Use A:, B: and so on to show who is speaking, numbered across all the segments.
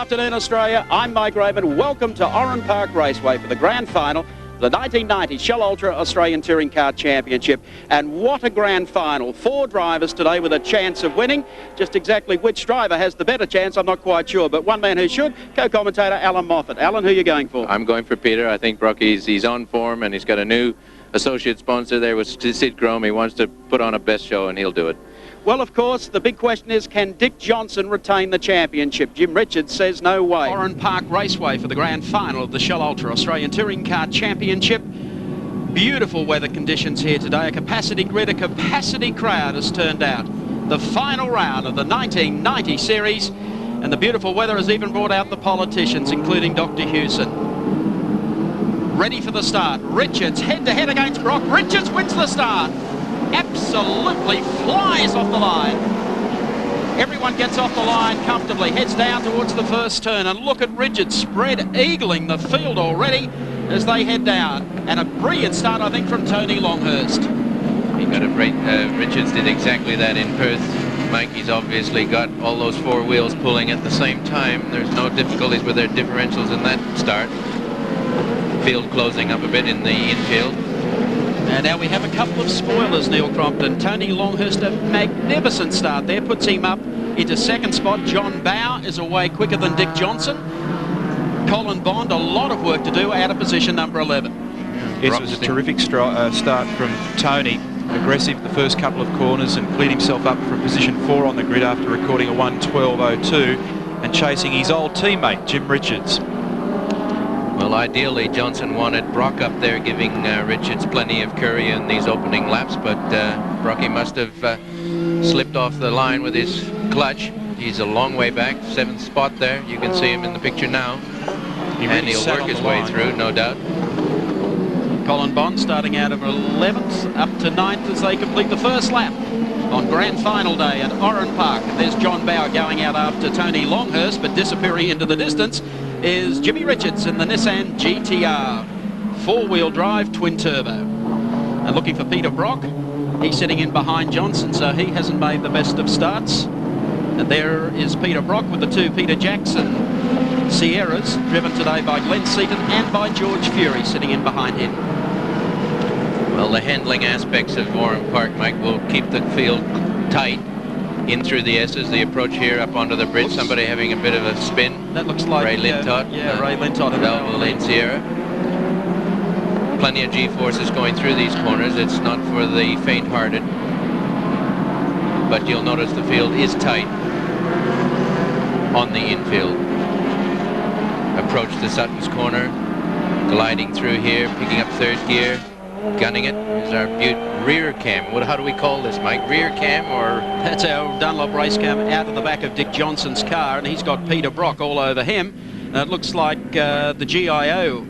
A: afternoon, Australia. I'm Mike Raymond. Welcome to Oran Park Raceway for the grand final, the 1990 Shell Ultra Australian Touring Car Championship. And what a grand final. 4 drivers today with a chance of winning. Just exactly which driver has the better chance, I'm not quite sure. But one man who should, co-commentator Allan Moffat. Allan, who are you going for?
B: I'm going for Peter. I think Brocky's he's on form, and he's got a new associate sponsor there with Sid Grome. He wants to put on a best show, and he'll do it.
A: Well, of course, the big question is, can Dick Johnson retain the championship? Jim Richards says no way. Oran Park Raceway for the grand final of the Shell Ultra Australian Touring Car Championship. Beautiful weather conditions here today. A capacity grid, a capacity crowd has turned out. The final round of the 1990 series, and the beautiful weather has even brought out the politicians, including Dr. Hewson. Ready for the start. Richards head-to-head against Brock. Richards wins the start. Absolutely flies off the line. Everyone gets off the line comfortably, heads down towards the first turn, and look at Richards spread eagling the field already as they head down. And a brilliant start, I think, from Tony Longhurst.
B: He got a great, Richards did exactly that in Perth. Mike, he's obviously got all those 4 wheels pulling at the same time. There's no difficulties with their differentials in that start. Field closing up a bit in the infield.
A: And now we have a couple of spoilers, Neil Crompton. Tony Longhurst, a magnificent start there, puts him up into second spot. John Bow is away quicker than Dick Johnson. Colin Bond, a lot of work to do, out of position number 11.
C: Yes, it was a terrific start from Tony. Aggressive the first couple of corners and cleared himself up from position 4 on the grid after recording a 1:12.02 and chasing his old teammate, Jim Richards.
B: Well, ideally, Johnson wanted Brock up there, giving Richards plenty of curry in these opening laps, but Brocky must have slipped off the line with his clutch. He's a long way back, 7th spot there. You can see him in the picture now. And he'll work his way through, no doubt.
A: Colin Bond starting out of 11th up to 9th as they complete the first lap on grand final day at Oran Park. And there's John Bow going out after Tony Longhurst, but disappearing into the distance is Jimmy Richards in the Nissan GT-R. 4-wheel drive, twin turbo. And looking for Peter Brock. He's sitting in behind Johnson, so he hasn't made the best of starts. And there is Peter Brock with the 2 Peter Jackson Sierras, driven today by Glenn Seaton and by George Fury, sitting in behind him.
B: Well, the handling aspects of Oran Park, Mike, will keep the field tight. In through the S's, the approach here up onto the bridge. Oops. Somebody having a bit of a spin.
A: That looks like
B: Ray Lintott.
A: Ray Lintott.
B: Valvoline Sierra. Plenty of G-forces going through these corners. It's not for the faint-hearted. But you'll notice the field is tight on the infield. Approach to Sutton's corner. Gliding through here, picking up 3rd gear. Gunning it. Here's our rear cam. How do we call this, Mike? Rear cam, or?
A: That's our Dunlop race cam out of the back of Dick Johnson's car, and he's got Peter Brock all over him. It looks like the GIO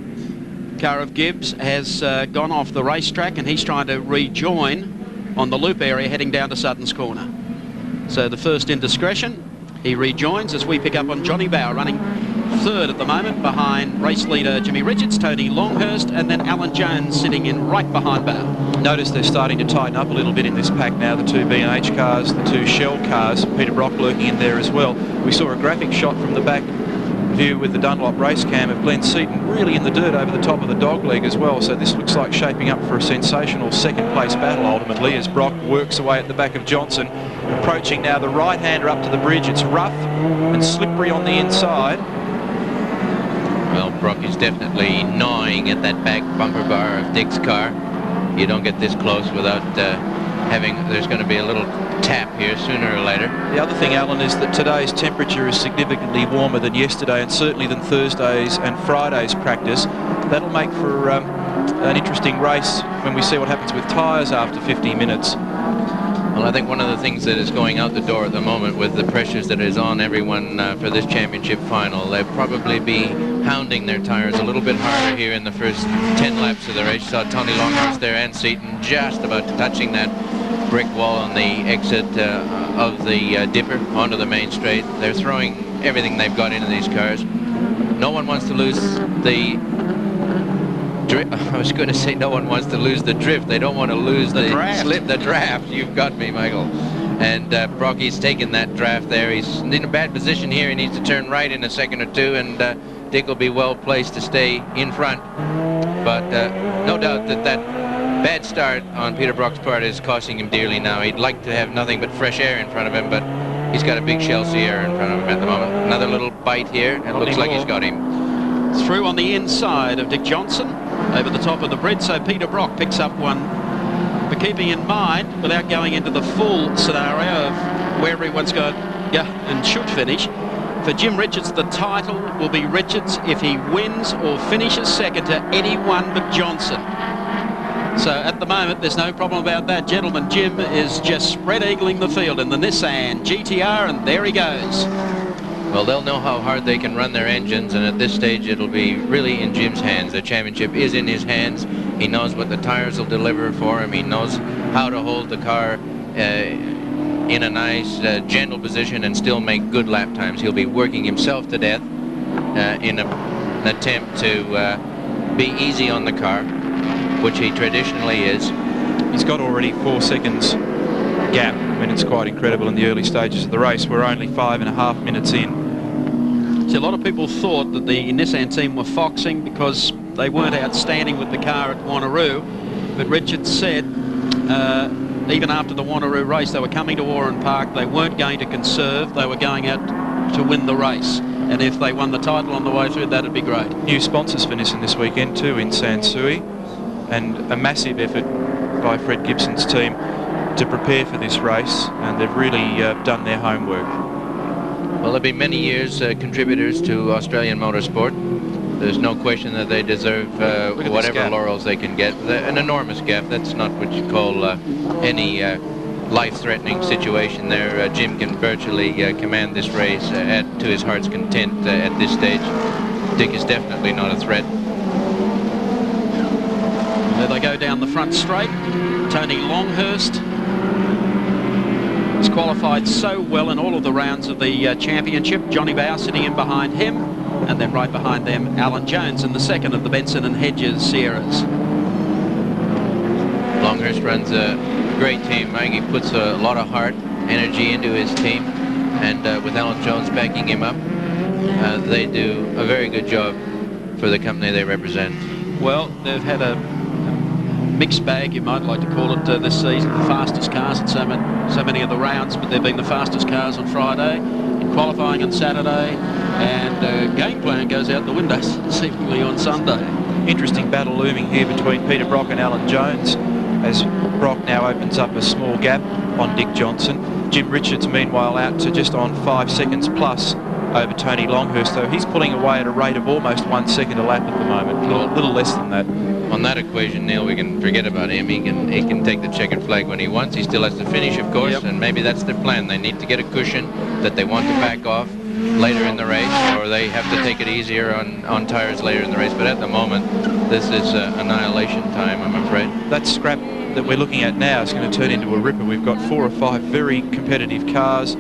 A: car of Gibbs has gone off the racetrack, and he's trying to rejoin on the loop area heading down to Sutton's corner. So the first indiscretion, he rejoins as we pick up on Johnny Bow running 3rd at the moment behind race leader Jimmy Richards, Tony Longhurst, and then Alan Jones sitting in right behind Bow.
C: Notice they're starting to tighten up a little bit in this pack now, the 2 B&H cars, the 2 Shell cars, Peter Brock lurking in there as well. We saw a graphic shot from the back view with the Dunlop race cam of Glenn Seaton really in the dirt over the top of the dog leg as well, so this looks like shaping up for a sensational 2nd place battle ultimately as Brock works away at the back of Johnson. Approaching now the right-hander up to the bridge. It's rough and slippery on the inside.
B: Well, Brock is definitely gnawing at that back bumper bar of Dick's car. You don't get this close without there's going to be a little tap here sooner or later.
C: The other thing, Alan, is that today's temperature is significantly warmer than yesterday and certainly than Thursday's and Friday's practice. That'll make for an interesting race when we see what happens with tyres after 50 minutes.
B: Well, I think one of the things that is going out the door at the moment with the pressures that is on everyone for this championship final, they'll probably be hounding their tires a little bit harder here in the first 10 laps of the race. You saw Tony Longhurst there and Seaton just about touching that brick wall on the exit of the dipper onto the main straight. They're throwing everything they've got into these cars. No one wants to lose the I was going to say no one wants to lose the drift. They don't want to lose the slip, the draft. You've got me, Michael. And Brocky's taken that draft there. He's in a bad position here. He needs to turn right in a second or two, and Dick will be well placed to stay in front. But no doubt that bad start on Peter Brock's part is costing him dearly now. He'd like to have nothing but fresh air in front of him, but he's got a big Chelsea air in front of him at the moment. Another little bite here, and it looks like he's got him.
A: Through on the inside of Dick Johnson, over the top of the bridge, so Peter Brock picks up one. But keeping in mind, without going into the full scenario of where everyone's got, and should finish, for Jim Richards, the title will be Richards if he wins or finishes second to anyone but Johnson. So at the moment, there's no problem about that, gentlemen. Jim is just spread-eagling the field in the Nissan GT-R, and there he goes.
B: Well, they'll know how hard they can run their engines, and at this stage it'll be really in Jim's hands. The championship is in his hands. He knows what the tires will deliver for him. He knows how to hold the car in a nice, gentle position and still make good lap times. He'll be working himself to death in an attempt to be easy on the car, which he traditionally is.
C: He's got already 4 seconds gap. I mean, it's quite incredible in the early stages of the race. We're only 5.5 minutes in.
A: See, a lot of people thought that the Nissan team were foxing because they weren't outstanding with the car at Wanneroo, but Richards said even after the Wanneroo race they were coming to Oran Park, they weren't going to conserve, they were going out to win the race, and if they won the title on the way through, that'd be great.
C: New sponsors for Nissan this weekend too in Sansui, and a massive effort by Fred Gibson's team to prepare for this race, and they've really done their homework.
B: Well, there'll be many years contributors to Australian motorsport. There's no question that they deserve whatever laurels they can get. An enormous gap. That's not what you call any life-threatening situation there. Jim can virtually command this race to his heart's content at this stage. Dick is definitely not a threat.
A: There they go down the front straight. Tony Longhurst has qualified so well in all of the rounds of the championship. Johnny Bow sitting in behind him, and then right behind them Alan Jones in the second of the Benson and Hedges Sierras.
B: Longhurst runs a great team, Mike. He puts a lot of heart, energy into his team, and with Alan Jones backing him up, they do a very good job for the company they represent.
A: Well, they've had a mixed bag, you might like to call it, this season. The fastest cars in so many of the rounds, but they've been the fastest cars on Friday, in qualifying on Saturday, and game plan goes out the window seemingly on Sunday.
C: Interesting battle looming here between Peter Brock and Alan Jones, as Brock now opens up a small gap on Dick Johnson. Jim Richards meanwhile out to just on 5 seconds plus over Tony Longhurst, though he's pulling away at a rate of almost 1 second a lap at the moment, a little less than that.
B: On that equation, Neil, we can forget about him. He can take the checkered flag when he wants. He still has to finish, of course, and maybe that's their plan. They need to get a cushion that they want to back off later in the race, or they have to take it easier on tires later in the race. But at the moment, this is annihilation time, I'm afraid.
C: That scrap that we're looking at now is going to turn into a ripper. We've got 4 or 5 very competitive cars,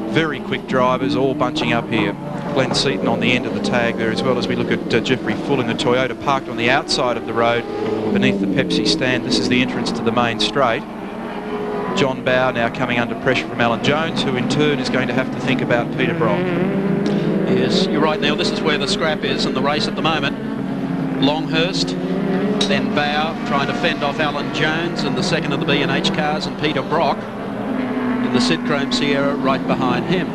C: very quick drivers, all bunching up here. Glenn Seaton on the end of the tag there, as well as we look at Jeffrey Full in the Toyota parked on the outside of the road beneath the Pepsi stand. This is the entrance to the main straight. John Bow now coming under pressure from Alan Jones, who in turn is going to have to think about Peter Brock.
A: Yes, you're right, Neil. This is where the scrap is in the race at the moment. Longhurst, then Bow trying to fend off Alan Jones in the second of the B&H cars, and Peter Brock in the Sid Chrome Sierra right behind him.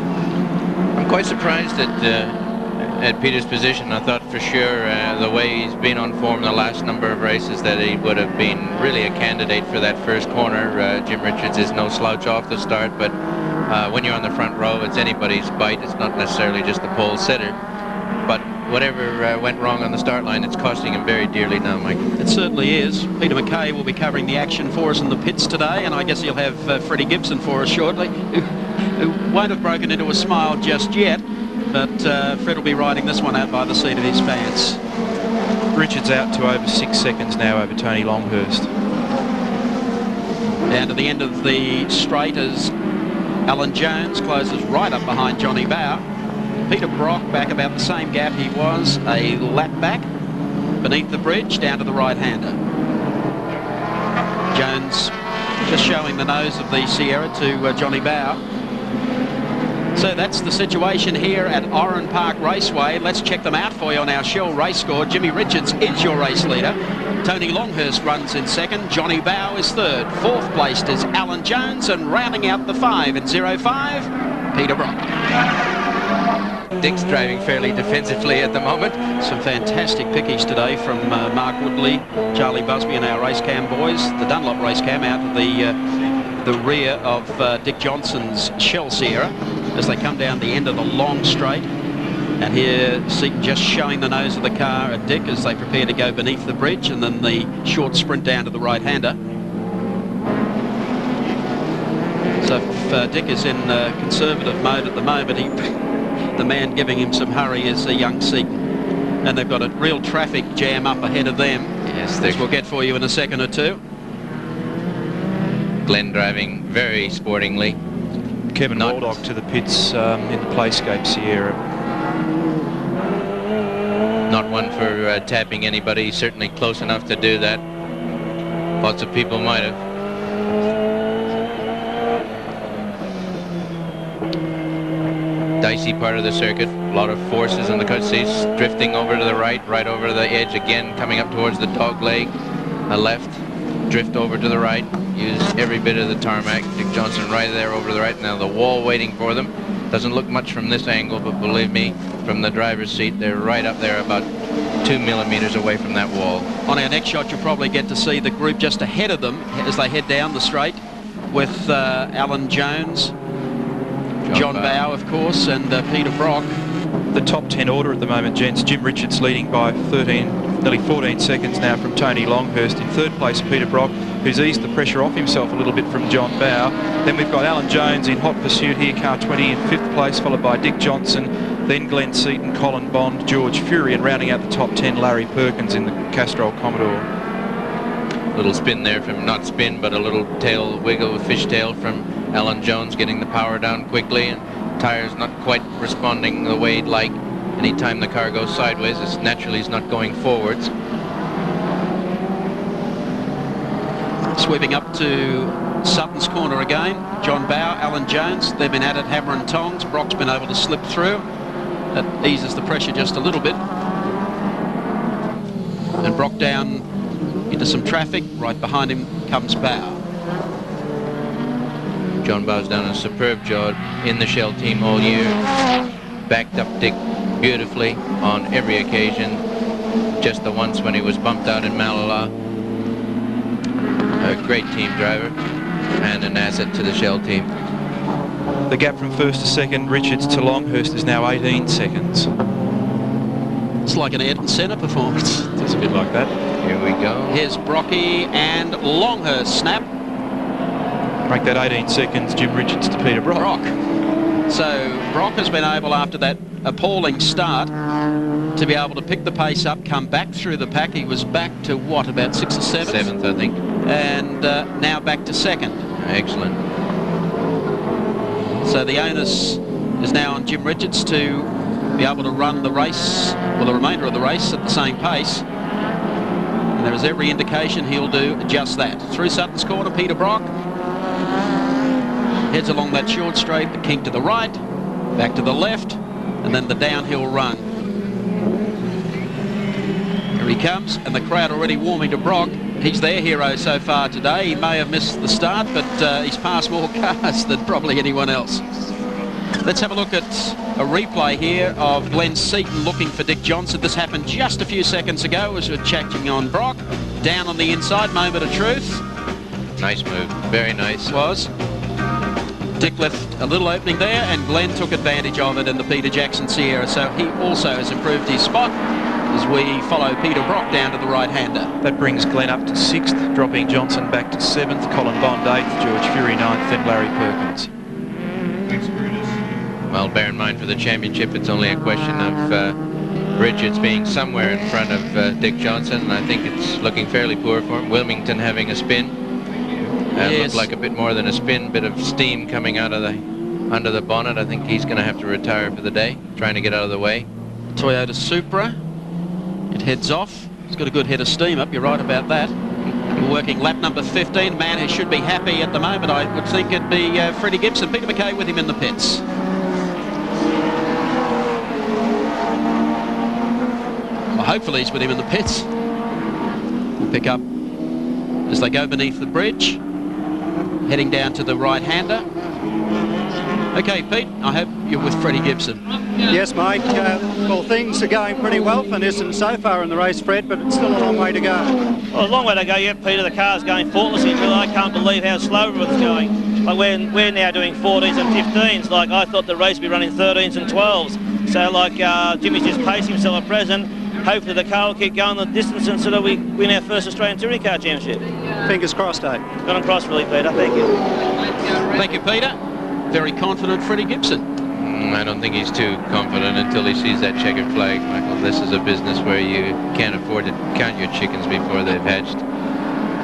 B: I'm quite surprised at Peter's position. I thought for sure the way he's been on form the last number of races that he would have been really a candidate for that first corner. Jim Richards is no slouch off the start, but when you're on the front row, it's anybody's bite. It's not necessarily just the pole sitter. But whatever went wrong on the start line, it's costing him very dearly now, Mike.
A: It certainly is. Peter McKay will be covering the action for us in the pits today, and I guess he'll have Freddie Gibson for us shortly, who won't have broken into a smile just yet, but Fred will be riding this one out by the seat of his pants.
C: Richards out to over 6 seconds now over Tony Longhurst.
A: Down to the end of the straight as Alan Jones closes right up behind Johnny Bow. Peter Brock back about the same gap he was a lap back beneath the bridge down to the right-hander. Jones just showing the nose of the Sierra to Johnny Bow. So that's the situation here at Oran Park Raceway. Let's check them out for you on our Shell race score. Jimmy Richards is your race leader. Tony Longhurst runs in second. Johnny Bow is third. Fourth placed is Alan Jones, and rounding out the 5 in 05, Peter Brock.
B: Dick's driving fairly defensively at the moment.
A: Some fantastic pickies today from Mark Woodley, Charlie Busby and our race cam boys. The Dunlop race cam out of the rear of Dick Johnson's Shell Sierra as they come down the end of the long straight. And here Seaton just showing the nose of the car at Dick as they prepare to go beneath the bridge, and then the short sprint down to the right-hander. So if Dick is in conservative mode at the moment, the man giving him some hurry is a young Seaton. And they've got a real traffic jam up ahead of them.
B: Yes,
A: which we'll get for you in a second or two.
B: Glenn driving very sportingly.
C: Kevin Baldock to the pits in the Playscape Sierra.
B: Not one for tapping anybody, certainly close enough to do that. Lots of people might have. Dicey part of the circuit, a lot of forces in the cut seats, drifting over to the right over the edge again, coming up towards the dog leg, a left, drift over to the right, use every bit of the tarmac. Dick Johnson right there over to the right, now the wall waiting for them. Doesn't look much from this angle, but believe me, from the driver's seat, they're right up there about 2 millimeters away from that wall.
A: On our next shot, you'll probably get to see the group just ahead of them as they head down the straight with Alan Jones, John Bow, of course, and Peter Brock.
C: The top 10 order at the moment, gents. Jim Richards leading by nearly 14 seconds now from Tony Longhurst. In third place, Peter Brock, who's eased the pressure off himself a little bit from John Bow. Then we've got Alan Jones in hot pursuit here, car 20 in fifth place, followed by Dick Johnson, then Glenn Seaton, Colin Bond, George Fury, and rounding out the top 10, Larry Perkins in the Castrol Commodore.
B: Little spin there from, not spin, but a little tail wiggle with fishtail from Alan Jones, getting the power down quickly, and tires not quite responding the way he'd like. Anytime the car goes sideways, it's naturally he's not going forwards.
A: Sweeping up to Sutton's corner again. John Bow, Alan Jones, they've been at it hammer and tongs. Brock's been able to slip through. That eases the pressure just a little bit. And Brock down into some traffic. Right behind him comes Bow.
B: John Bow's done a superb job in the Shell team all year. Backed up Dick beautifully on every occasion. Just the once when he was bumped out in Malala. A great team driver and an asset to the Shell team.
C: The gap from first to second, Richards to Longhurst, is now 18 seconds.
A: It's like an Ayrton Senna performance.
C: It's a bit like that.
B: Here we go.
A: Here's Brocky and Longhurst snap.
C: Break that 18 seconds, Jim Richards to Peter Brock.
A: So Brock has been able, after that appalling start, to be able to pick the pace up, come back through the pack. He was back to what, about 6th or 7th?
B: 7th, I think.
A: And now back to 2nd.
B: Excellent.
A: So the onus is now on Jim Richards to be able to run the race, or the remainder of the race, at the same pace. And there is every indication he'll do just that. Through Sutton's corner, Peter Brock heads along that short straight, the kink to the right, back to the left, and then the downhill run. Here he comes, and the crowd already warming to Brock. He's their hero so far today. He may have missed the start, but he's passed more cars than probably anyone else. Let's have a look at a replay here of Glenn Seaton looking for Dick Johnson. This happened just a few seconds ago as we're checking on Brock. Down on the inside, moment of truth.
B: Nice move, very nice.
A: Was. Dick left a little opening there, and Glenn took advantage of it in the Peter Jackson Sierra, so he also has improved his spot as we follow Peter Brock down to the right-hander.
C: That brings Glenn up to 6th, dropping Johnson back to 7th, Colin Bond 8th, George Fury 9th, then Larry Perkins.
B: Well, bear in mind for the championship, it's only a question of Richards being somewhere in front of Dick Johnson, and I think it's looking fairly poor for him. Wilmington having a spin. Looked like a bit more than a spin, bit of steam coming out of under the bonnet. I think he's going to have to retire for the day, trying to get out of the way.
A: Toyota Supra, it heads off. It's got a good head of steam up, you're right about that. working lap number 15. Man who should be happy at the moment, I would think it'd be Freddie Gibson. Peter McKay with him in the pits. Well, hopefully he's with him in the pits. We'll pick up as they go beneath the bridge, heading down to the right-hander. Okay, Pete, I hope you're with Freddie Gibson.
D: Yes, Mike. Well, things are going pretty well for Nissan so far in the race, Fred, but it's still a long way to go.
E: Well, a long way to go yet, Peter. The car's going faultlessly. I can't believe how slow everyone's going. Like we're now doing 14s and 15s. Like I thought the race would be running 13s and 12s. So like Jimmy's just pacing himself at present. Hopefully the car will keep going the distance and so that we win our first Australian Touring Car Championship.
D: Fingers crossed, eh?
E: Got on cross, really, Peter. Thank you.
A: Thank you, Peter. Very confident Freddie Gibson.
B: I don't think he's too confident until he sees that checkered flag, Michael. This is a business where you can't afford to count your chickens before they've hatched.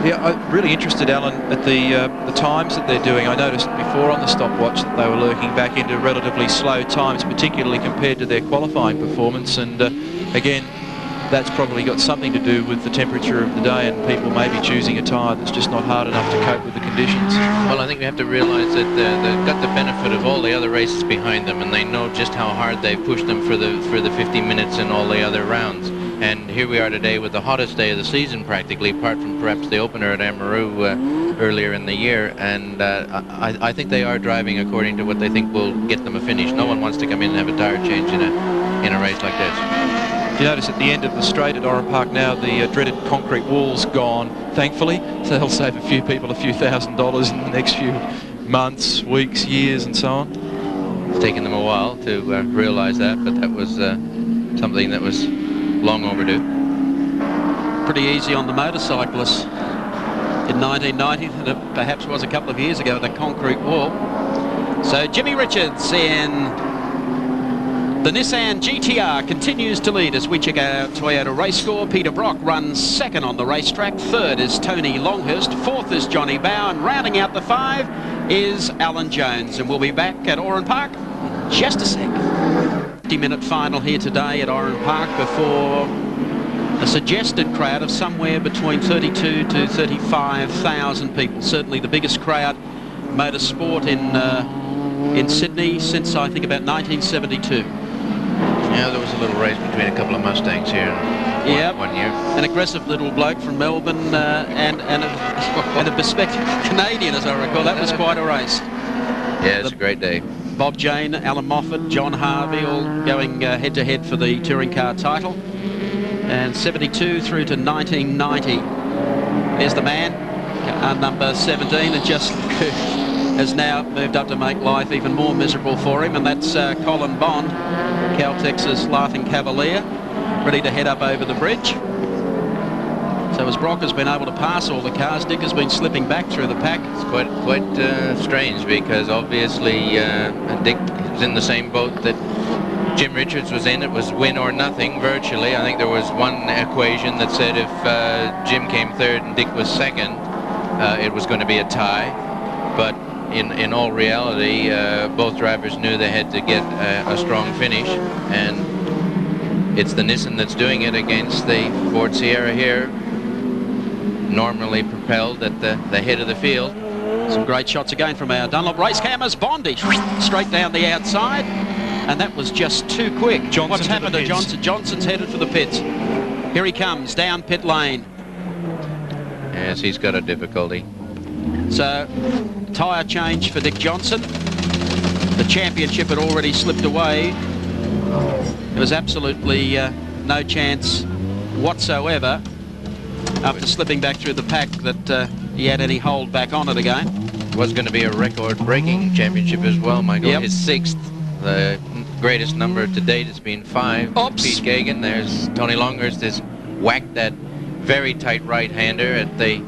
C: Yeah, I'm really interested, Alan, at the times that they're doing. I noticed before on the stopwatch that they were lurking back into relatively slow times, particularly compared to their qualifying performance. And again, that's probably got something to do with the temperature of the day and people maybe choosing a tyre that's just not hard enough to cope with the conditions.
B: Well, I think we have to realise that they've got the benefit of all the other races behind them, and they know just how hard they've pushed them for the 50 minutes and all the other rounds. And here we are today with the hottest day of the season practically, apart from perhaps the opener at Amaru earlier in the year. And I think they are driving according to what they think will get them a finish. No one wants to come in and have a tyre change in a race like this.
C: You notice at the end of the straight at Oran Park now, the dreaded concrete wall's gone, thankfully. So they'll save a few people a few $1,000s in the next few months, weeks, years, and so on.
B: It's taken them a while to realise that, but that was something that was long overdue.
A: Pretty easy on the motorcyclists in 1990 than it perhaps was a couple of years ago, the concrete wall. So Jimmy Richards in the Nissan GT-R continues to lead as we check our Toyota race score. Peter Brock runs second on the racetrack. Third is Tony Longhurst. Fourth is Johnny Bow. And rounding out the five is Alan Jones. And we'll be back at Oran Park in just a sec. 50-minute final here today at Oran Park before a suggested crowd of somewhere between 32 to 35,000 people. Certainly the biggest crowd motorsport in Sydney since I think about 1972.
B: Yeah, there was a little race between a couple of Mustangs here one year.
A: An aggressive little bloke from Melbourne and a prospective Canadian, as I recall. That was quite a race.
B: Yeah, it's a great day.
A: Bob Jane, Allan Moffat, John Harvey, all going head-to-head for the touring car title. And 72 through to 1990. There's the man, number 17, and just has now moved up to make life even more miserable for him, and that's Colin Bond, Caltex's Laughing Cavalier, ready to head up over the bridge. So as Brock has been able to pass all the cars, Dick has been slipping back through the pack.
B: It's quite strange because obviously Dick is in the same boat that Jim Richards was in. It was win or nothing virtually. I think there was one equation that said if Jim came third and Dick was second, it was going to be a tie. But in all reality, both drivers knew they had to get a strong finish, and it's the Nissan that's doing it against the Ford Sierra here, normally propelled at the head of the field.
A: Some great shots again from our Dunlop race cameras. Bondi straight down the outside, and that was just too quick. What's happened to Johnson? Johnson's headed for the pits. Here he comes down pit lane.
B: Yes, he's got a difficulty.
A: So, tyre change for Dick Johnson. The championship had already slipped away. There was absolutely no chance whatsoever after slipping back through the pack that he had any hold back on it again.
B: It was going to be a record-breaking championship as well, Michael.
A: Yep.
B: His sixth. The greatest number to date has been 5.
A: Oops.
B: Pete Gagan. There's Tony Longhurst has whacked that very tight right-hander at the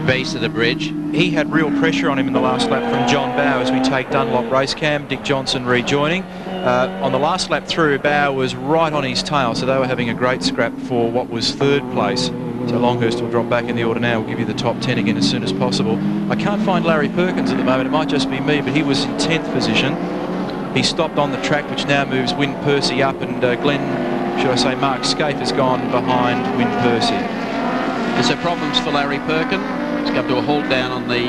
B: base of the bridge.
C: He had real pressure on him in the last lap from John Bow as we take Dunlop race cam. Dick Johnson rejoining. On the last lap through, Bow was right on his tail, so they were having a great scrap for what was third place. So Longhurst will drop back in the order now. We'll give you the top 10 again as soon as possible. I can't find Larry Perkins at the moment. It might just be me, but he was in 10th position. He stopped on the track, which now moves Win Percy up, and Mark SKAIFE has gone behind Win Percy.
A: Is there problems for Larry Perkin? He's come to a halt down on the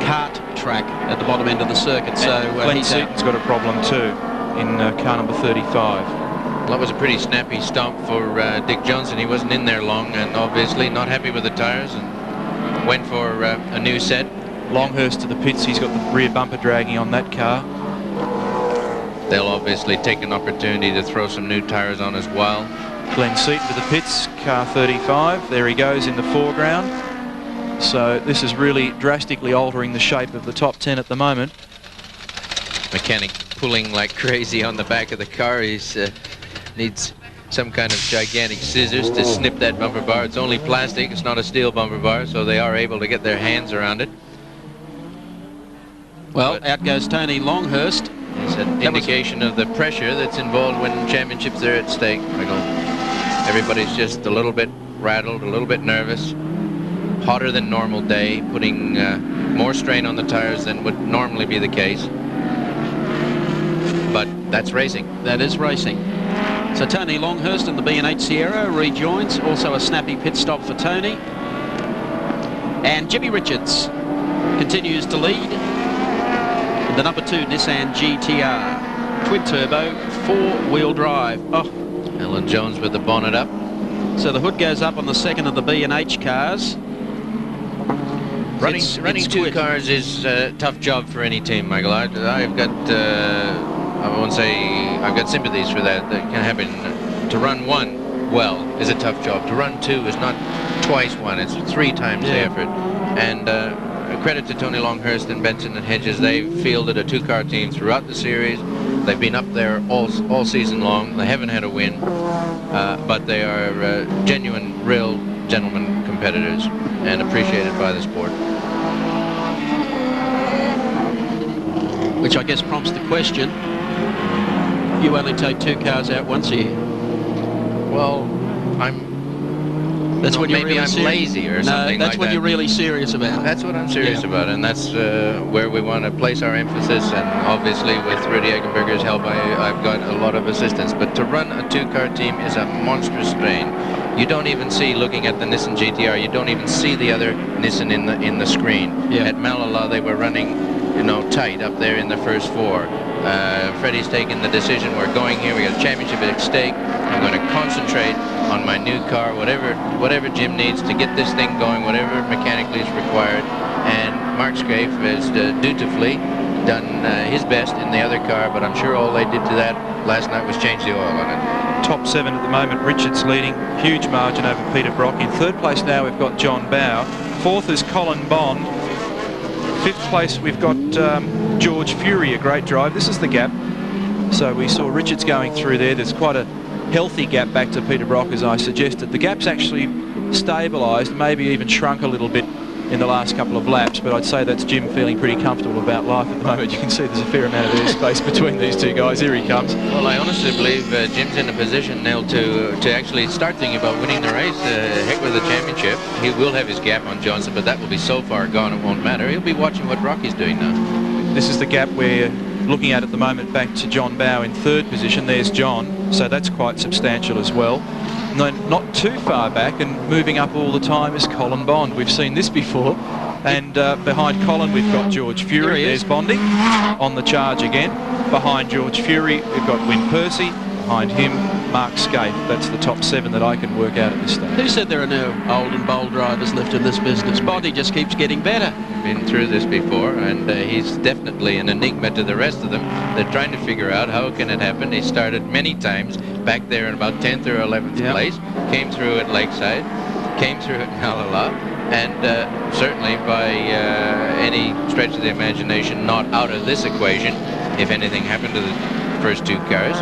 A: kart track at the bottom end of the circuit. So
C: Glenn Seaton's got a problem too in car number 35.
B: Well, that was a pretty snappy stomp for Dick Johnson. He wasn't in there long, and obviously not happy with the tires, and went for a new set.
C: Longhurst to the pits. He's got the rear bumper dragging on that car.
B: They'll obviously take an opportunity to throw some new tires on as well.
C: Glenn Seaton to the pits, car 35. There he goes in the foreground. So this is really drastically altering the shape of the top 10 at the moment.
B: Mechanic pulling like crazy on the back of the car. He's needs some kind of gigantic scissors to snip that bumper bar. It's only plastic, it's not a steel bumper bar, so they are able to get their hands around it.
A: Well, out goes Tony Longhurst.
B: It's an indication of the pressure that's involved when championships are at stake, Michael. Everybody's just a little bit rattled, a little bit nervous. Hotter than normal day, putting more strain on the tires than would normally be the case. But that's racing.
A: That is racing. So Tony Longhurst in the B&H Sierra rejoins. Also a snappy pit stop for Tony. And Jimmy Richards continues to lead. The number 2 Nissan GT-R. Twin turbo, 4-wheel drive. Oh.
B: Alan Jones with the bonnet up.
A: So the hood goes up on the second of the B&H cars.
B: Running two cars is a tough job for any team, Michael. I've got, I won't say I've got sympathies for that. That can happen. To run one well is a tough job. To run two is not twice one. It's 3 times the effort. And credit to Tony Longhurst and BENSON and HEDGES. They've fielded a 2-car team throughout the series. They've been up there all season long. They haven't had a win, but they are genuine, real gentlemen competitors and appreciated by the sport.
A: Which I guess prompts the question, you only take 2 cars out once a year.
B: Well,
A: that's when
B: maybe
A: you're really
B: I'm lazy or something.
A: No, that's
B: like
A: when
B: that.
A: you're really serious about it.
B: That's what I'm serious about, and that's where we want to place our emphasis. And obviously, with Rudy Eggenberger's help, I've got a lot of assistance. But to run a 2-car team is a monstrous strain. You don't even see, looking at the Nissan GT-R, you don't even see the other Nissan in the screen.
A: Yeah.
B: At Malala, they were running, you know, tight up there in the first 4. Freddie's taken the decision. We're going here. We got a championship at stake. I'm going to concentrate on my new car, whatever Jim needs to get this thing going, whatever mechanically is required. And Mark SKAIFE has dutifully done his best in the other car, but I'm sure all they did to that last night was change the oil on it.
C: Top 7 at the moment. Richards leading, huge margin over Peter Brock. In 3rd place now we've got John Bowe. 4th is Colin Bond. 5th place we've got George Fury, a great drive. This is the gap. So we saw Richards going through there. There's quite a healthy gap back to Peter Brock, as I suggested. The gap's actually stabilised, maybe even shrunk a little bit in the last couple of laps, but I'd say that's Jim feeling pretty comfortable about life at the moment. You can see there's a fair amount of airspace between these 2 guys. Here he comes.
B: Well, I honestly believe Jim's in a position now to actually start thinking about winning the race. Heck with the championship. He will have his gap on Johnson, but that will be so far gone it won't matter. He'll be watching what Rocky's doing now.
C: This is the gap we're looking at the moment, back to John Bowe in 3rd position. There's John, so that's quite substantial as well. No, not too far back, and moving up all the time is Colin Bond. We've seen this before. And behind Colin we've got George Fury. There's Bondy on the charge again. Behind George Fury we've got Win Percy. Behind him, Mark SKAIFE. That's the top 7 that I can work out at this stage.
A: Who said there are no old and bold drivers left in this business? Bondy just keeps getting better.
B: Been through this before, and he's definitely an enigma to the rest of them. They're trying to figure out how can it happen. He started many times back there in about 10th or 11th place, came through at Lakeside, came through at Malala, and certainly by any stretch of the imagination not out of this equation if anything happened to the first 2 cars.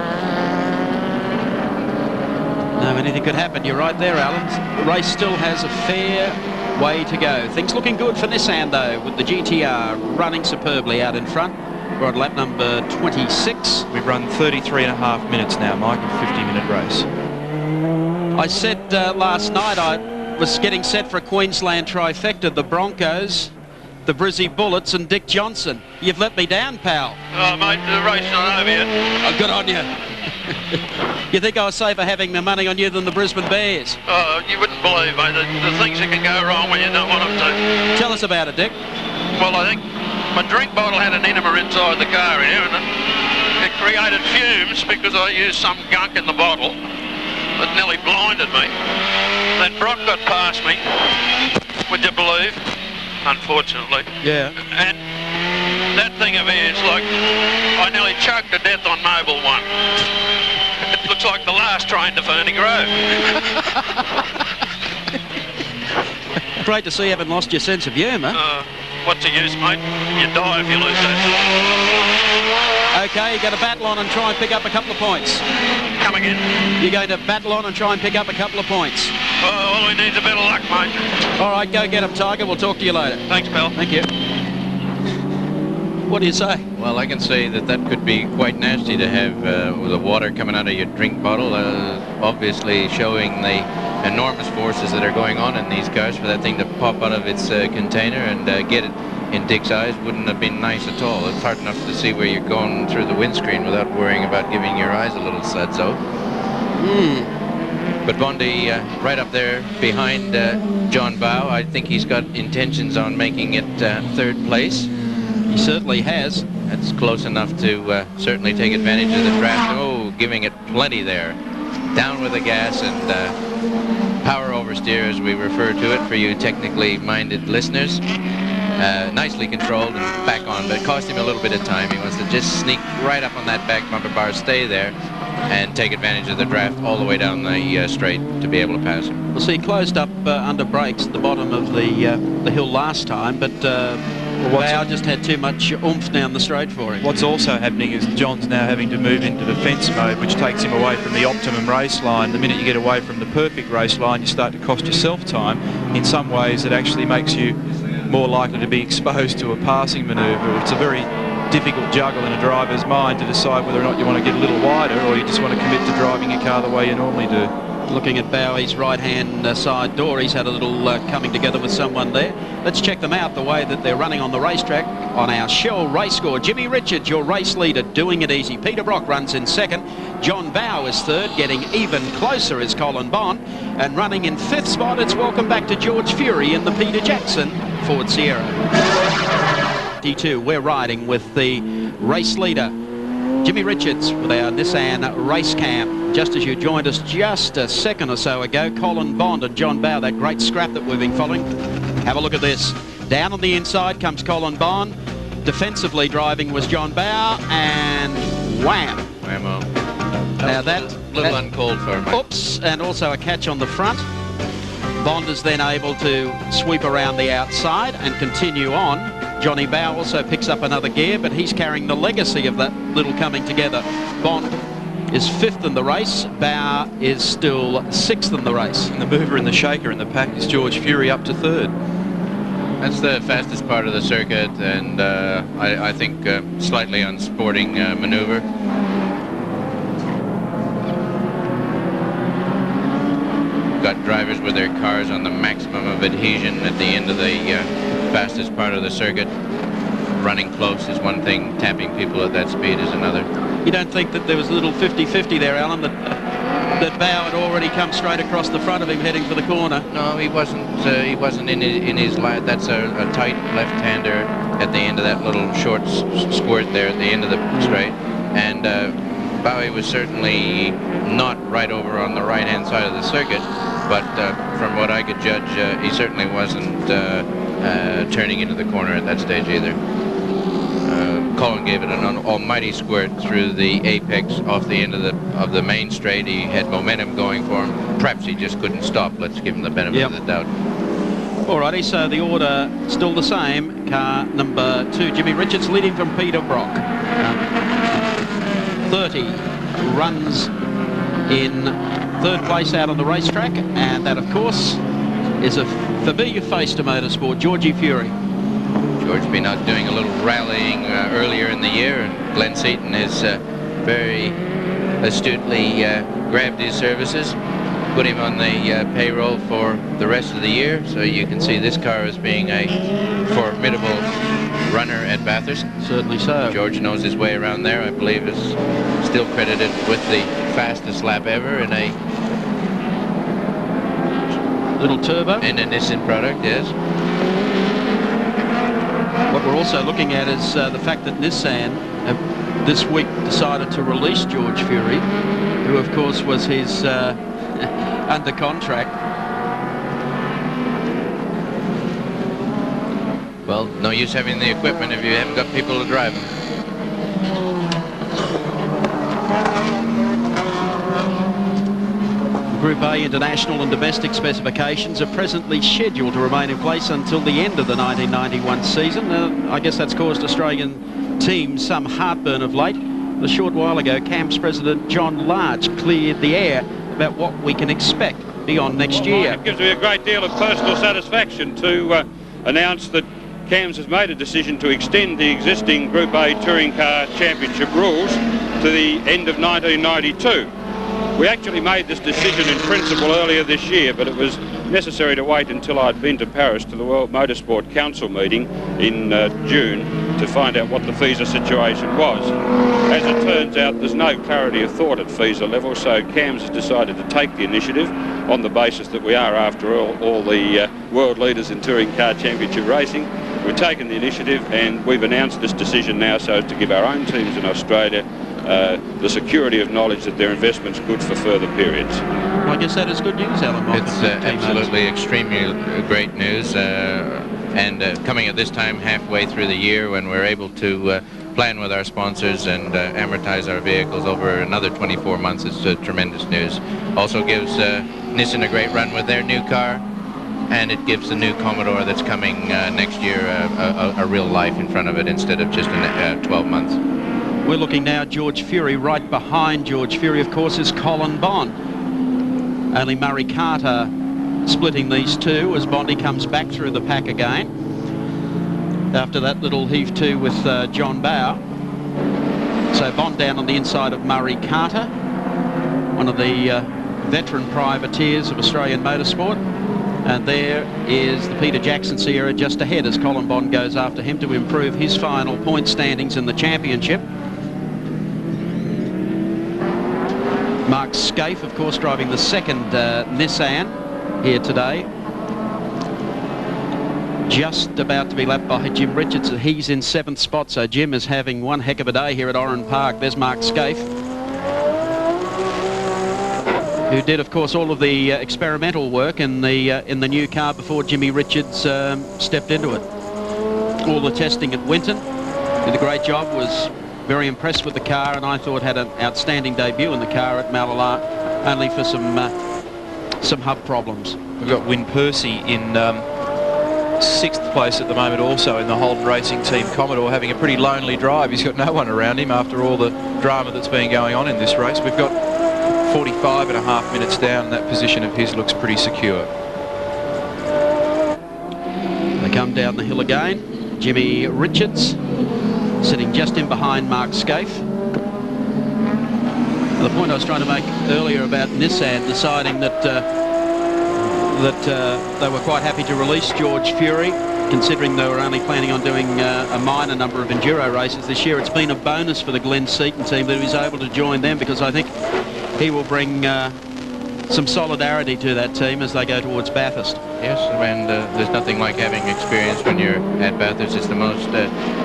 A: No, anything could happen. You're right there, Alan. The race still has a fair way to go. Things looking good for Nissan, though, with the GT-R running superbly out in front. We're on lap number 26.
C: We've run 33.5 minutes now, Mike, a 50-minute race.
A: I said last night I was getting set for a Queensland trifecta. The Broncos, the Brizzy Bullets and Dick Johnson. You've let me down, pal.
F: Oh, mate, the race's not over yet.
A: Oh, good on you. You think I was safer having my money on you than the Brisbane Bears?
F: Oh, you wouldn't believe, mate, the things that can go wrong when you don't want them to.
A: Tell us about it, Dick.
F: Well, I think my drink bottle had an enema inside the car here, and it created fumes because I used some gunk in the bottle that nearly blinded me. Then Brock got past me, would you believe? Unfortunately.
A: Yeah.
F: And that thing of his, like, I nearly choked to death on Mobile 1. It looks like the last train to Ferny Grove.
A: Great to see you haven't lost your sense of humour.
F: What's the use, mate? You die if you lose that.
A: Okay, you're going to battle on and try and pick up a couple of points.
F: Come again?
A: You're going to battle on and try and pick up a couple of points.
F: All we need is a bit of luck, mate.
A: All right, go get him, Tiger. We'll talk to you later.
F: Thanks, pal.
A: Thank you. What do you say?
B: Well, I can say that that could be quite nasty to have the water coming out of your drink bottle, obviously showing the enormous forces that are going on in these cars. For that thing to pop out of its container and get it in Dick's eyes wouldn't have been nice at all. It's hard enough to see where you're going through the windscreen without worrying about giving your eyes a little sudso. But Bondi right up there behind John Bowe. I think he's got intentions on making it third place.
A: He certainly has.
B: That's close enough to certainly take advantage of the draft. Oh, giving it plenty there. Down with the gas and power oversteer, as we refer to it for you technically minded listeners. Nicely controlled and back on, but it cost him a little bit of time. He wants to just sneak right up on that back bumper bar, stay there, and take advantage of the draft all the way down the straight to be able to pass him.
A: Well, see, he closed up under brakes at the bottom of the hill last time, but Bowe just had too much oomph down the straight for him.
C: What's also happening is John's now having to move into defence mode, which takes him away from the optimum race line. The minute you get away from the perfect race line, you start to cost yourself time. In some ways, it actually makes you more likely to be exposed to a passing manoeuvre. It's a very difficult juggle in a driver's mind to decide whether or not you want to get a little wider or you just want to commit to driving your car the way you normally do.
A: Looking at Bowie's right-hand side door, he's had a little coming together with someone there. Let's check them out, the way that they're running on the racetrack on our Shell race score. Jimmy Richards, your race leader, doing it easy. Peter Brock runs in second. John Bowe is third, getting even closer is Colin Bond. And running in fifth spot, it's welcome back to George Fury in the Peter Jackson Ford Sierra. D2, we're riding with the race leader, Jimmy Richards, with our Nissan race cam. Just as you joined us just a second or so ago, Colin Bond and John Bowe, that great scrap that we've been following. Have a look at this. Down on the inside comes Colin Bond. Defensively driving was John Bowe, and wham.
B: Whammo.
A: Now that
B: a little uncalled for, Mike.
A: Oops, and also a catch on the front. Bond is then able to sweep around the outside and continue on. Johnny Bowe also picks up another gear, but he's carrying the legacy of that little coming together. Bond is fifth in the race. Bowe is still sixth in the race.
C: And the mover and the shaker in the pack is George Fury up to third.
B: That's the fastest part of the circuit, and I think slightly unsporting maneuver. Got drivers with their cars on the maximum of adhesion at the end of the fastest part of the circuit. Running close is one thing, tapping people at that speed is another.
A: You don't think that there was a little 50-50 there, Alan, that Bowe had already come straight across the front of him heading for the corner?
B: No, he wasn't in his line. That's a tight left-hander at the end of that little short squirt there at the end of the straight. And Bowie was certainly not right over on the right-hand side of the circuit, but from what I could judge, he certainly wasn't turning into the corner at that stage either. Colin gave it an almighty squirt through the apex off the end of the main straight. He had momentum going for him. Perhaps he just couldn't stop. Let's give him the benefit of the doubt.
A: Alrighty, so the order still the same. Car number 2, Jimmy Richards, leading from Peter Brock. 30 runs in third place out on the racetrack, and that, of course, is a familiar face to motorsport, Georgie Fury.
B: George been out doing a little rallying earlier in the year, and Glenn Seaton has very astutely grabbed his services, put him on the payroll for the rest of the year. So you can see this car as being a formidable runner at Bathurst.
A: Certainly so.
B: George knows his way around there. I believe is still credited with the fastest lap ever in a
A: little turbo.
B: In a Nissan product, yes.
A: What we're also looking at is the fact that Nissan this week decided to release George Fury, who of course was his under contract.
B: Well, no use having the equipment if you haven't got people to drive them.
A: Group A international and domestic specifications are presently scheduled to remain in place until the end of the 1991 season. I guess that's caused Australian teams some heartburn of late. A short while ago, CAMS President John Larch cleared the air about what we can expect beyond next year.
G: It gives me a great deal of personal satisfaction to announce that CAMS has made a decision to extend the existing Group A Touring Car Championship rules to the end of 1992. We actually made this decision in principle earlier this year, but it was necessary to wait until I'd been to Paris to the World Motorsport Council meeting in June to find out what the FISA situation was. As it turns out, there's no clarity of thought at FISA level, so CAMS has decided to take the initiative on the basis that we are, after all the world leaders in touring car championship racing. We've taken the initiative and we've announced this decision now so as to give our own teams in Australia the security of knowledge that their investment's good for further periods.
A: Well, I guess that is good news, Allan Moffat.
B: It's absolutely extremely great news, and coming at this time halfway through the year when we're able to plan with our sponsors and amortize our vehicles over another 24 months is tremendous news. Also gives Nissan a great run with their new car, and it gives the new Commodore that's coming next year a real life in front of it instead of just 12 months.
A: We're looking now at George Fury. Right behind George Fury, of course, is Colin Bond. Only Murray Carter splitting these two as Bondy comes back through the pack again. After that little heave-to with John Bowe. So Bond down on the inside of Murray Carter, one of the veteran privateers of Australian motorsport. And there is the Peter Jackson Sierra just ahead as Colin Bond goes after him to improve his final point standings in the championship. Mark SKAIFE, of course, driving the second Nissan here today. Just about to be lapped by Jim Richards. He's in 7th spot, so Jim is having one heck of a day here at Oran Park. There's Mark SKAIFE, who did, of course, all of the experimental work in the new car before Jimmy Richards stepped into it. All the testing at Winton, did a great job, was very impressed with the car, and I thought had an outstanding debut in the car at Mallala, only for some hub problems.
C: We've got Wyn Percy in 6th place at the moment, also in the Holden Racing Team Commodore, having a pretty lonely drive. He's got no one around him after all the drama that's been going on in this race. We've got 45.5 minutes down, and that position of his looks pretty secure.
A: They come down the hill again. Jimmy Richards sitting just in behind Mark SKAIFE. The point I was trying to make earlier about Nissan deciding that they were quite happy to release George Fury, considering they were only planning on doing a minor number of enduro races this year. It's been a bonus for the Glenn Seaton team that he's able to join them, because I think he will bring some solidarity to that team as they go towards Bathurst.
B: Yes, and there's nothing like having experience when you're at Bathurst. It's the most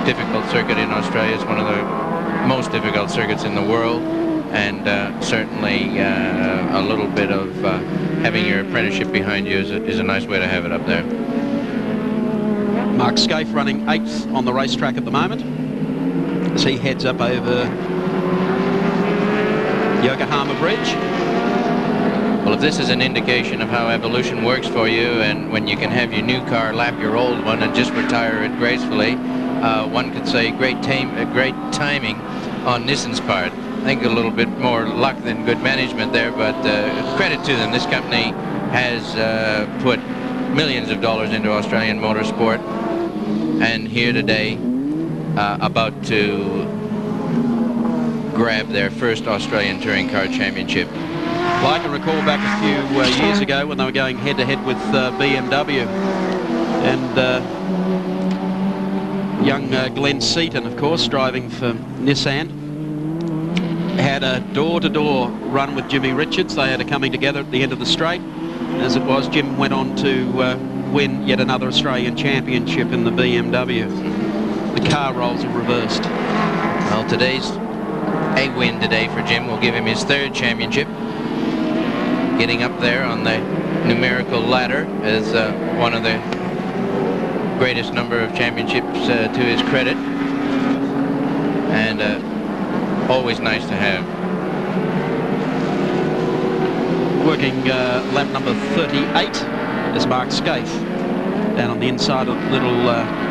B: difficult circuit in Australia. It's one of the most difficult circuits in the world, and certainly a little bit of having your apprenticeship behind you is a nice way to have it up there.
A: Mark SKAIFE running 8th on the racetrack at the moment as he heads up over Yokohama Bridge.
B: Well, if this is an indication of how evolution works for you, and when you can have your new car lap your old one and just retire it gracefully, one could say great timing on Nissan's part. I think a little bit more luck than good management there, but credit to them. This company has put millions of dollars into Australian motorsport, and here today about to grab their first Australian Touring Car Championship.
A: Well, I can recall back a few years ago when they were going head-to-head with BMW, and young Glenn Seaton, of course, driving for Nissan. Had a door-to-door run with Jimmy Richards. They had a coming together at the end of the straight. As it was, Jim went on to win yet another Australian championship in the BMW. The car roles are reversed.
B: Well, a win today for Jim will give him his 3rd championship. Getting up there on the numerical ladder as one of the greatest number of championships to his credit. And always nice to have.
A: Working lap number 38 is Mark SKAIFE down on the inside of the little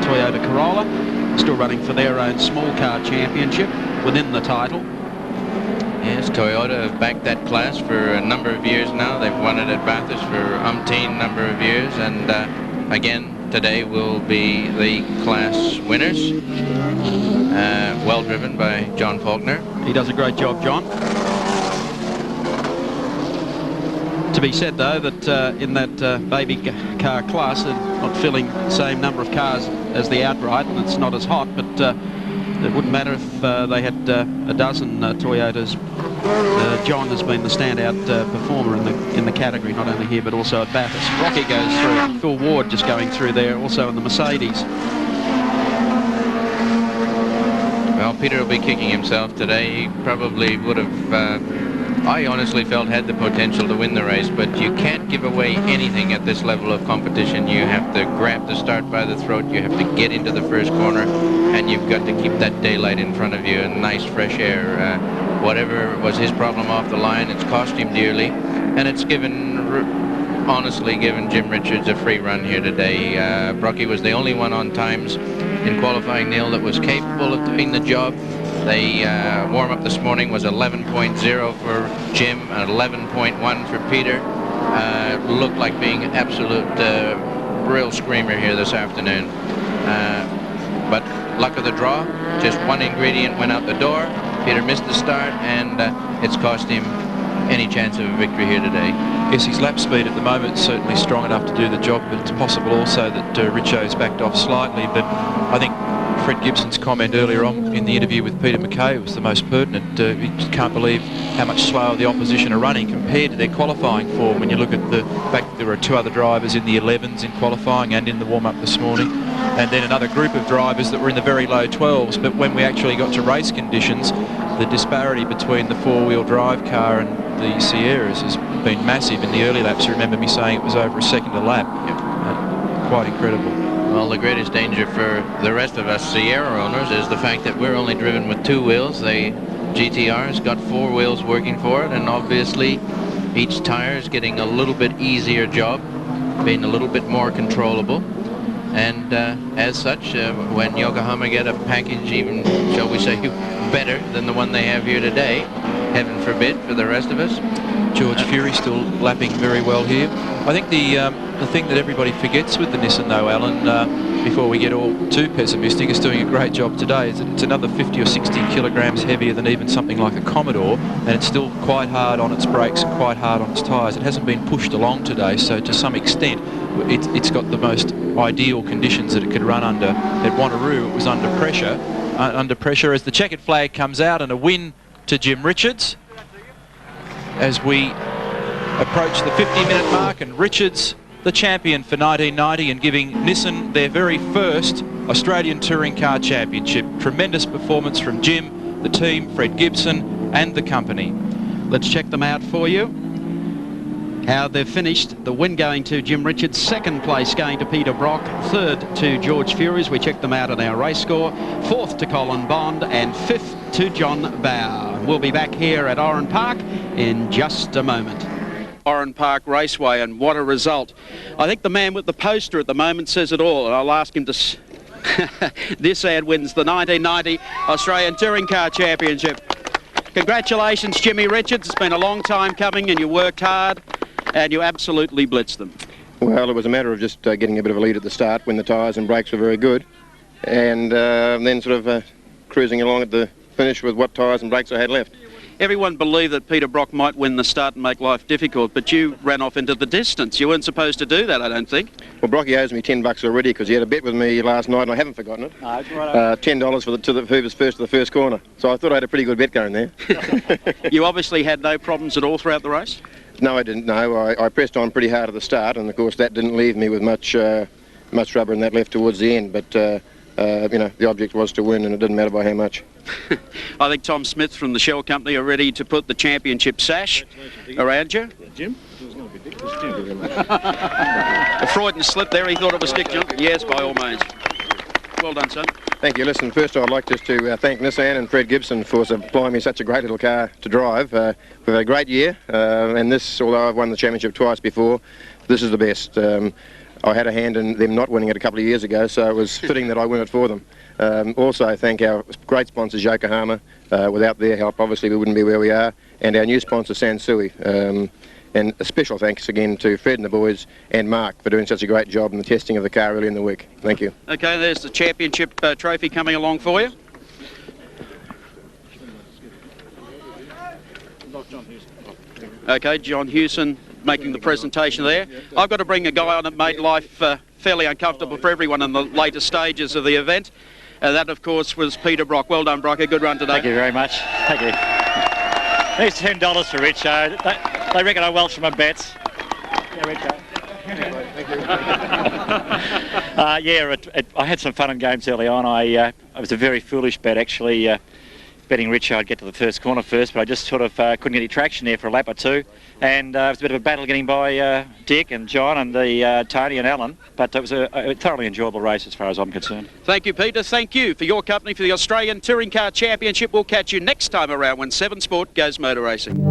A: Toyota Corolla, still running for their own small car championship within the title.
B: Yes, Toyota have backed that class for a number of years now. They've won it at Bathurst for umpteen number of years, and again today will be the class winners. Well driven by John Faulkner.
A: He does a great job, John. To be said, though, that in that baby car class, they're not filling the same number of cars as the outright, and it's not as hot, but it wouldn't matter if they had a dozen Toyotas. John has been the standout performer in the category, not only here but also at Bathurst. Rocky goes through. Phil Ward just going through there, also in the Mercedes.
B: Well, Peter will be kicking himself today. He probably would have, I honestly felt, had the potential to win the race, but you can't give away anything at this level of competition. You have to grab the start by the throat, you have to get into the first corner, and you've got to keep that daylight in front of you and nice fresh air. Whatever was his problem off the line, it's cost him dearly, and it's honestly given Jim Richards a free run here today. Brocky was the only one on times in qualifying, Neil, that was capable of doing the job. The warm-up this morning was 11.0 for Jim and 11.1 for Peter. Looked like being an absolute real screamer here this afternoon. But luck of the draw, just one ingredient went out the door. Peter missed the start, and it's cost him any chance of a victory here today.
C: Yes, his lap speed at the moment is certainly strong enough to do the job, but it's possible also that Richo's backed off slightly. But I think Fred Gibson's comment earlier on in the interview with Peter McKay was the most pertinent. You just can't believe how much slower the opposition are running compared to their qualifying form. When you look at the fact that there were 2 other drivers in the 11s in qualifying and in the warm-up this morning, and then another group of drivers that were in the very low 12s. But when we actually got to race conditions, the disparity between the 4-wheel drive car and the Sierras has been massive. In the early laps, you remember me saying it was over a second a lap. Yep. Quite incredible.
B: Well, the greatest danger for the rest of us Sierra owners is the fact that we're only driven with 2 wheels. The GT-R's got 4 wheels working for it, and obviously each tire is getting a little bit easier job, being a little bit more controllable. And as such, when Yokohama get a package even, shall we say, better than the one they have here today, heaven forbid for the rest of us.
C: George Fury still lapping very well here. I think the thing that everybody forgets with the Nissan, though, Alan, before we get all too pessimistic, is doing a great job today. Is that it's another 50 or 60 kilograms heavier than even something like a Commodore, and it's still quite hard on its brakes and quite hard on its tyres. It hasn't been pushed along today, so to some extent it's got the most ideal conditions that it could run under. At Wanneroo it was under pressure as the checkered flag comes out, and a win to Jim Richards as we approach the 50-minute mark, and Richards the champion for 1990 and giving Nissan their very first Australian Touring Car Championship. Tremendous performance from Jim, the team, Fred Gibson and the company.
A: Let's check them out for you. How they've finished. The win going to Jim Richards, 2nd place going to Peter Brock, 3rd to George Fury. We checked them out on our race score, 4th to Colin Bond and 5th to John Bower. We'll be back here at Oran Park in just a moment. Oran Park Raceway, and what a result. I think the man with the poster at the moment says it all, and I'll ask him to... This ad wins the 1990 Australian Touring Car Championship. Congratulations, Jimmy Richards. It's been a long time coming, and you worked hard, and you absolutely blitzed them.
H: Well, it was a matter of just getting a bit of a lead at the start when the tyres and brakes were very good, and then sort of cruising along at the finish with what tyres and brakes I had left.
A: Everyone believed that Peter Brock might win the start and make life difficult, but you ran off into the distance. You weren't supposed to do that, I don't think.
H: Well, Brocky owes me $10 already because he had a bet with me last night and I haven't forgotten it.
D: No, it's right.
H: $10 for who was first to the first corner. So I thought I had a pretty good bet going there.
A: You obviously had no problems at all throughout the race?
H: No, I didn't. No, I pressed on pretty hard at the start, and of course that didn't leave me with much rubber in that left towards the end. But you know, the object was to win, and it didn't matter by how much.
A: I think Tom Smith from the Shell Company are ready to put the championship sash around you.
I: Jim?
A: A Freudian slip there. He thought it was Dick Johnson. Yes, by all means. Well done, son.
H: Thank you. Listen, first I'd like just to thank Nissan and Fred Gibson for supplying me such a great little car to drive. We've had a great year, and this, although I've won the championship twice before, this is the best. I had a hand in them not winning it a couple of years ago, so it was fitting that I win it for them. Also thank our great sponsors, Yokohama. Without their help, obviously, we wouldn't be where we are, and our new sponsor, Sansui. And a special thanks again to Fred and the boys and Mark for doing such a great job in the testing of the car early in the week. Thank you.
A: Okay, there's the championship trophy coming along for you. Okay, John Hewson making the presentation there. I've got to bring a guy on that made life fairly uncomfortable for everyone in the later stages of the event. That, of course, was Peter Brock. Well done, Brock. A good run today.
J: Thank you very much. Thank you. There's $10 for Richo. They reckon I welch from my bets. Yeah, Richo. I had some fun and games early on. It was a very foolish bet, actually, betting Richo I'd get to the first corner first, but I just sort of couldn't get any traction there for a lap or two. And it was a bit of a battle getting by Dick and John and the Tony and Alan, but it was a thoroughly enjoyable race as far as I'm concerned.
A: Thank you, Peter. Thank you for your company for the Australian Touring Car Championship. We'll catch you next time around when 7 Sport goes motor racing.